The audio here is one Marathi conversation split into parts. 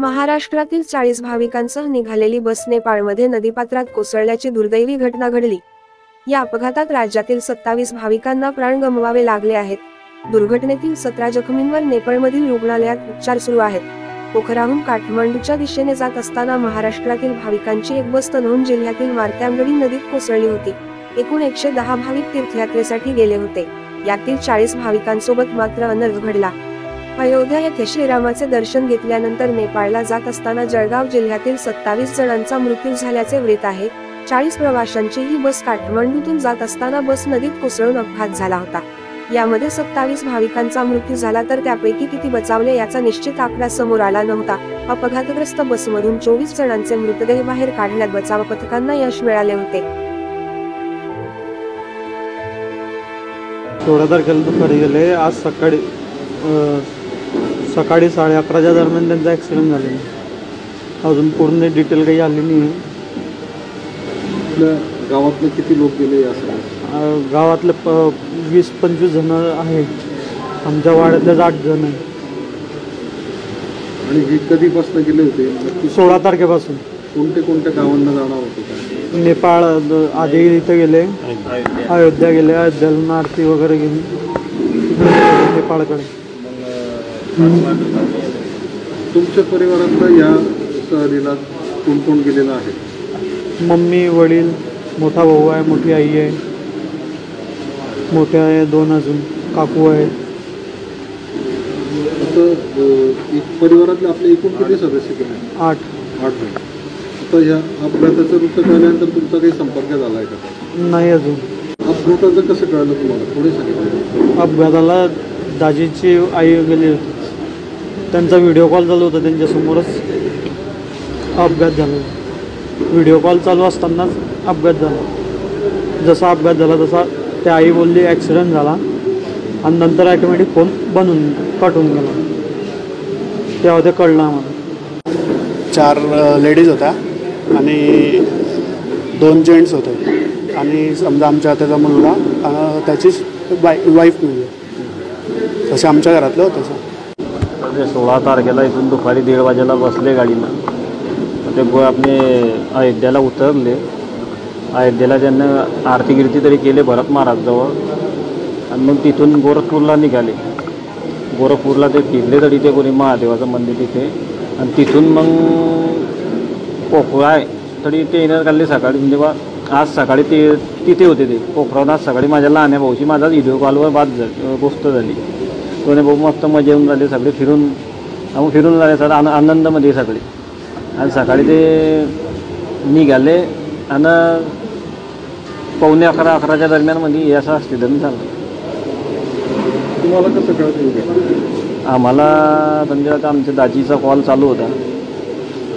महाराष्ट्रातील 40 भाविकांसह निघालेली बस नेपाळमध्ये नदीपात्रात कोसळल्याची दुर्दैवी घटना घडली। या अपघातात राज्यातील 27 भाविकांना प्राण गमवावे लागले आहेत। दुर्घटनेतील 17 जखमींवर नेपाळमधील रुग्णालयात उपचार सुरू आहेत। पोखराहून काठमांडूच्या दिशेने जात असताना महाराष्ट्रातील भाविकांची एक बस तनहुन जिल्ह्यातील मार्त्यांगडी नदीत कोसळली होती। एकूण 110 भाविक तीर्थयात्रेसाठी गेले होते। यातील 40 भाविकांसोबत मात्र अनर्थ घडला। अयोध्या येथे श्रीरामाचे दर्शन घेतल्यानंतर नेपाळला जात असताना जळगाव जिल्ह्यातील 27 जणांचा मृत्यू झाल्याचे वृत्त आहे। 40 प्रवाशांची ही बस काठमांडूतून जात असताना बस नदीत कोसळून अपघात झाला होता। यामध्ये 27 भाविकांचा मृत्यू झाला तर त्यापैकी किती बचावले याचा निश्चित आकडा समोर आला नव्हता। अपघातग्रस्त बसमधून 24 जणांचे मृतदेह बाहेर काढण्यात बचाव पथकांना यश मिळाले होते। 16 तारखेला दुपारी गेले। आज सकाळी 11:30च्या दरम्यान त्यांचा ॲक्सिडेंट झालेला। अजून पूर्ण डिटेल काही आली नाही। गावातले किती लोक गेले? गावातले 20-25 जण आहेत। आमच्या वाड्यातले 8 जण आहेत। आणि हे कधीपासून गेले होते? 16 तारखेपासून। कोणत्या गावांना जाणार होते? नेपाळ आधी इथे गेले, अयोध्या गेले, अयोध्याला आरती वगैरे गेली नेपाळकडे। तुमच्या परिवारातलं या सहलीला कोण कोण गेलेलं आहे? मम्मी, वडील, मोठा भाऊ आहे, मोठी आई आहे, मोठे आहे 2 अजून काकू आहे। आता एक परिवारातले आपले एकूण किती सदस्य गेले? 8 जण। आता ह्या अपघाताचं वृत्त कळल्यानंतर तुमचा काही संपर्क झाला आहे का? नाही अजून। अपघाताचं कसं कळलं तुम्हाला? थोडे सांगितलं। अपघाताला दाजीची आई गेली होती, त्यांचा व्हिडिओ कॉल चालू होता, त्यांच्यासमोरच अपघात झाला। व्हिडिओ कॉल चालू असतानाच अपघात झाला। जसा अपघात झाला तसा त्या आई बोलली ॲक्सिडेंट झाला आणि नंतर ॲटोमॅटिक फोन कट होऊन गेला। तेव्हा ते कळलं आम्हाला। 4 लेडीज होत्या आणि 2 जेंट्स होते आणि समजा आमच्या त्याचा मुलगा त्याची वाईफ मुलगी, तसे आमच्या घरातलं होतं। 16 तारखेला इथून दुपारी 1:30 वाजेला बसले गाडीनं। ते आपले अयोध्याला उतरले। अयोध्येला त्यांना आरती गिरती तरी केले भरत महाराजजवळ आणि मग तिथून गोरखपूरला निघाले। गोरखपूरला ते फिरले तरी ते कोणी महादेवाचं मंदिर तिथे आणि तिथून मग पोखरा आहे तरी ते येणार काढले सकाळी। म्हणजे आज सकाळी ते तिथे होते। ते पोखरावर आज सकाळी माझ्या लहान्या भाऊची माझा व्हिडिओ कॉलवर गोष्ट झाली। कोणी भाऊ मस्त मजा येऊन झाले, सगळे फिरून झाले सर आनंदामध्ये सगळे। आणि सकाळी ते निघाले आणि 11:45 दरम्यानमध्ये असं ॲक्सिडेंट झालं। तुम्हाला कसं कळतं? आम्हाला म्हणजे आता आमच्या दाजीचा कॉल चालू होता,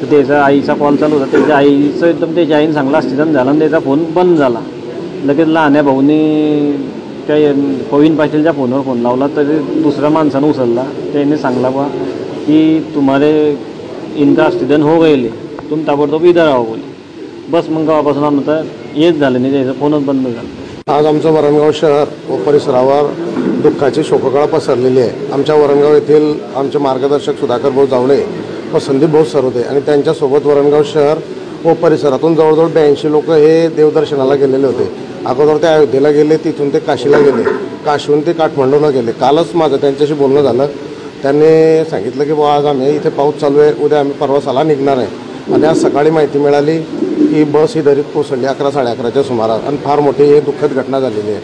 तर त्याचा आईचा कॉल चालू होता। त्याच्या आईचं एकदम त्याच्या आईने सांगला ॲक्सिडेंट झाला आणि त्याचा फोन बंद झाला। लगेच लहान्या भाऊने त्या पवीन पाटीलच्या फोनवर फोन लावला, तरी दुसऱ्या माणसानं उचलला। त्याने सांगला बा की तुम्हारे इनका ॲक्सिडेंट हो गए, तुम ताबडतोब इधर आओ बोले। बस मग गावापासून आमचं येत झालं नाही, त्याचा फोनच बंद झाला। आज आमचं वरणगाव शहर व परिसरावर दुःखाची शोककळा पसरलेली आहे। आमच्या वरणगाव येथील आमचे मार्गदर्शक सुधाकर भाऊ जावळे व संदीप भाऊ सरोदे आणि त्यांच्यासोबत वरणगाव शहर व परिसरातून जवळजवळ 82 लोक हे देवदर्शनाला गेलेले होते। अगोदर ते अयोध्येला गेले, तिथून ते काशीला गेले, काशीहून ते काठमांडूला गेले। कालच माझं त्यांच्याशी बोलणं झालं। त्यांनी सांगितलं की आज आम्ही इथे पाऊस चालू आहे, उद्या आम्ही परवासाला निघणार आहे। आणि आज सकाळी माहिती मिळाली की बस ही दरीत कोसळली 11-11:30च्या सुमारास आणि फार मोठी ही दुःखद घटना झालेली आहे।